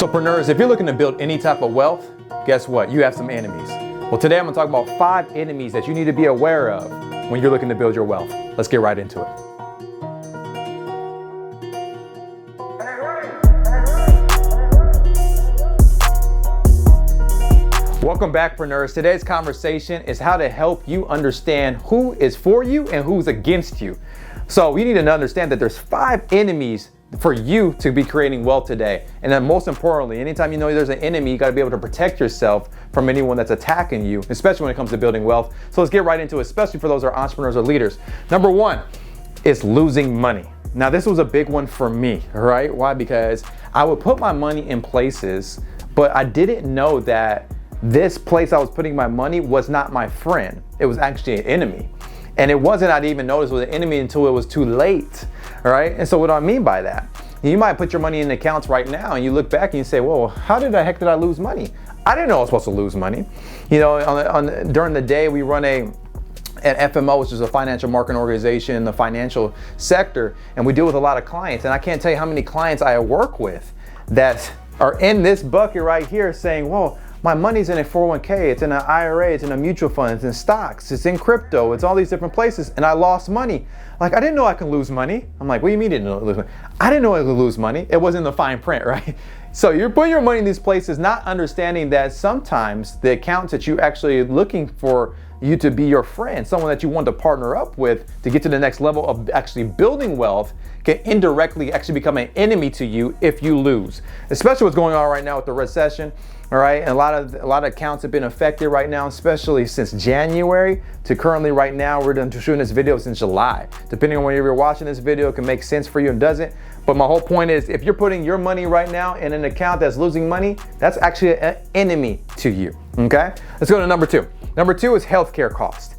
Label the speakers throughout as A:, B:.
A: Preneurs, if you're looking to build any type of wealth, guess what? You have some enemies. Well, today I'm gonna talk about 5 enemies that you need to be aware of when you're looking to build your wealth. Let's get right into it. Welcome back, Preneurs. Today's conversation is how to help you understand who is for you and who's against you. So you need to understand that there's 5 enemies for you to be creating wealth today. And then most importantly, anytime you know there's an enemy, you gotta be able to protect yourself from anyone that's attacking you, especially when it comes to building wealth. So let's get right into it, especially for those that are entrepreneurs or leaders. Number 1 is losing money. Now this was a big one for me, right? Why? Because I would put my money in places, but I didn't know that this place I was putting my money was not my friend. It was actually an enemy. And it wasn't, I didn't even notice it was an enemy until it was too late, all right? And so what do I mean by that? You might put your money in accounts right now and you look back and you say, well, how the heck did I lose money? I didn't know I was supposed to lose money. You know, during the day we run an FMO, which is a financial marketing organization in the financial sector, and we deal with a lot of clients. And I can't tell you how many clients I work with that are in this bucket right here saying, well, my money's in a 401k, it's in an IRA, it's in a mutual fund, it's in stocks, it's in crypto, it's all these different places, and I lost money. Like, I didn't know I can lose money. I'm like, what do you mean you didn't lose money? I didn't know I could lose money. It wasn't in the fine print, right? So you're putting your money in these places, not understanding that sometimes the accounts that you actually looking for you to be your friend, someone that you want to partner up with to get to the next level of actually building wealth, can indirectly actually become an enemy to you if you lose. Especially what's going on right now with the recession. All right, and a lot of accounts have been affected right now, especially since January to currently right now. We're done shooting this video since July. Depending on when you're watching this video, it can make sense for you and doesn't. But my whole point is, if you're putting your money right now in an account that's losing money, that's actually an enemy to you. Okay, let's go to number 2. Number 2 is healthcare cost.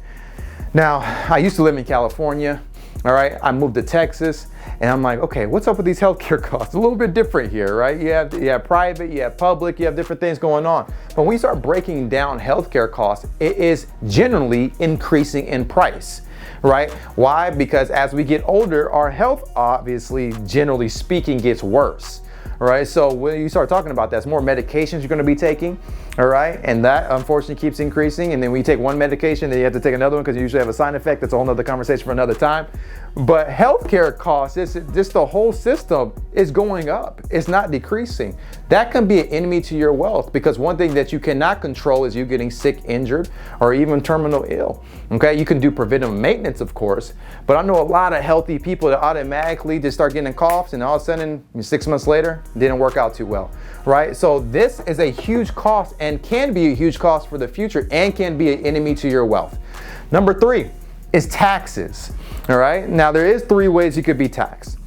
A: Now, I used to live in California. All right, I moved to Texas, and I'm like, okay, what's up with these healthcare costs? A little bit different here, right? You have private, you have public, you have different things going on. But when you start breaking down healthcare costs, it is generally increasing in price, right? Why? Because as we get older, our health, obviously, generally speaking, gets worse. All right, so when you start talking about that, it's more medications you're going to be taking, all right, and that unfortunately keeps increasing. And then when you take one medication, then you have to take another one because you usually have a side effect. That's a whole nother conversation for another time. But healthcare costs, just the whole system is going up. It's not decreasing. That can be an enemy to your wealth, because one thing that you cannot control is you getting sick, injured, or even terminal ill. Okay, you can do preventive maintenance, of course, but I know a lot of healthy people that automatically just start getting coughs, and all of a sudden, 6 months later, didn't work out too well, right? So this is a huge cost and can be a huge cost for the future and can be an enemy to your wealth. Number 3 is taxes, all right? Now there is 3 ways you could be taxed.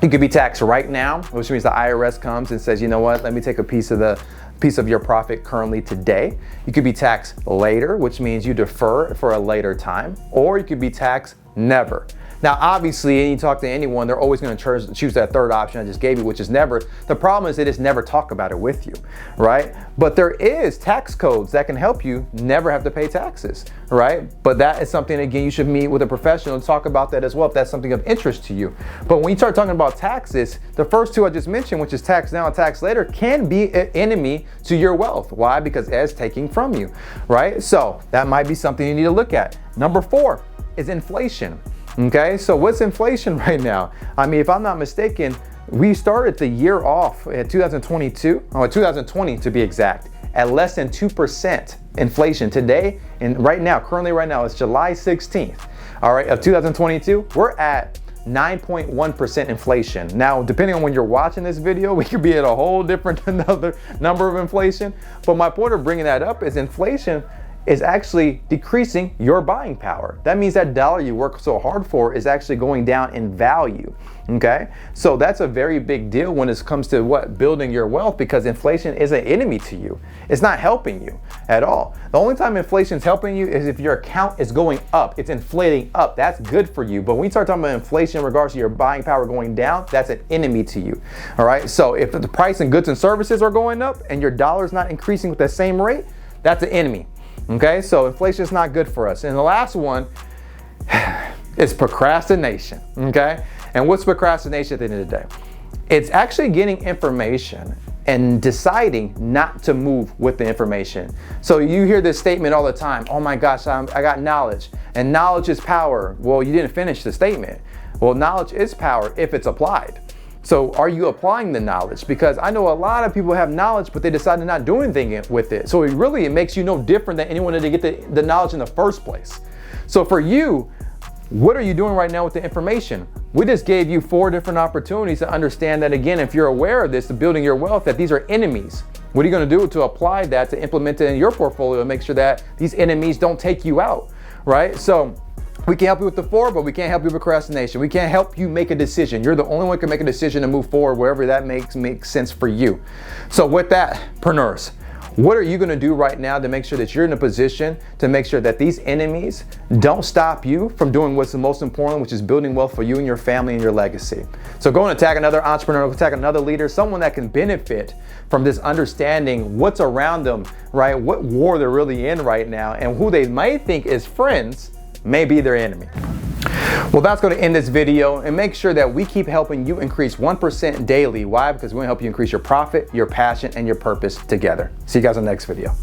A: You could be taxed right now, which means the IRS comes and says, you know what, let me take a piece of your profit currently today. You could be taxed later, which means you defer for a later time, or you could be taxed never. Now, obviously, you talk to anyone, they're always going to choose that third option I just gave you, which is never. The problem is they just never talk about it with you, right? But there is tax codes that can help you never have to pay taxes, right? But that is something, again, you should meet with a professional and talk about that as well if that's something of interest to you. But when you start talking about taxes, the first 2 I just mentioned, which is tax now and tax later, can be an enemy to your wealth. Why? Because it's taking from you, right? So that might be something you need to look at. Number 4 is inflation. Okay, so what's inflation right now? I mean, if I'm not mistaken, we started the year off at 2020 to be exact, at less than 2% inflation. Today, and currently right now, it's July 16th, all right, of 2022, we're at 9.1% inflation. Now, depending on when you're watching this video, we could be at a whole different another number of inflation. But my point of bringing that up is inflation is actually decreasing your buying power. That means that dollar you work so hard for is actually going down in value, okay? So that's a very big deal when it comes to building your wealth, because inflation is an enemy to you. It's not helping you at all. The only time inflation is helping you is if your account is going up, it's inflating up. That's good for you. But when you start talking about inflation in regards to your buying power going down, that's an enemy to you, all right? So if the price in goods and services are going up and your dollar is not increasing with the same rate, that's an enemy. Okay, so inflation is not good for us. And the last one is procrastination. Okay, and what's procrastination at the end of the day? It's actually getting information and deciding not to move with the information. So you hear this statement all the time, oh my gosh, I got knowledge, and knowledge is power. Well, you didn't finish the statement. Well, knowledge is power if it's applied. So are you applying the knowledge? Because I know a lot of people have knowledge, but they decide to not do anything with it. So it makes you no different than anyone that didn't get the knowledge in the first place. So for you, what are you doing right now with the information? We just gave you 4 different opportunities to understand that, again, if you're aware of this, to building your wealth, that these are enemies. What are you going to do to apply that, to implement it in your portfolio and make sure that these enemies don't take you out, right? So we can help you with the 4, but we can't help you with procrastination. We can't help you make a decision. You're the only one who can make a decision to move forward wherever that makes sense for you. So with that, Preneurs, what are you going to do right now to make sure that you're in a position to make sure that these enemies don't stop you from doing what's the most important, which is building wealth for you and your family and your legacy? So go and attack another entrepreneur, attack another leader, someone that can benefit from this understanding what's around them, right? What war they're really in right now, and who they might think is friends may be their enemy. Well, that's going to end this video, and make sure that we keep helping you increase 1% daily. Why? Because we want to help you increase your profit, your passion, and your purpose together. See you guys in the next video.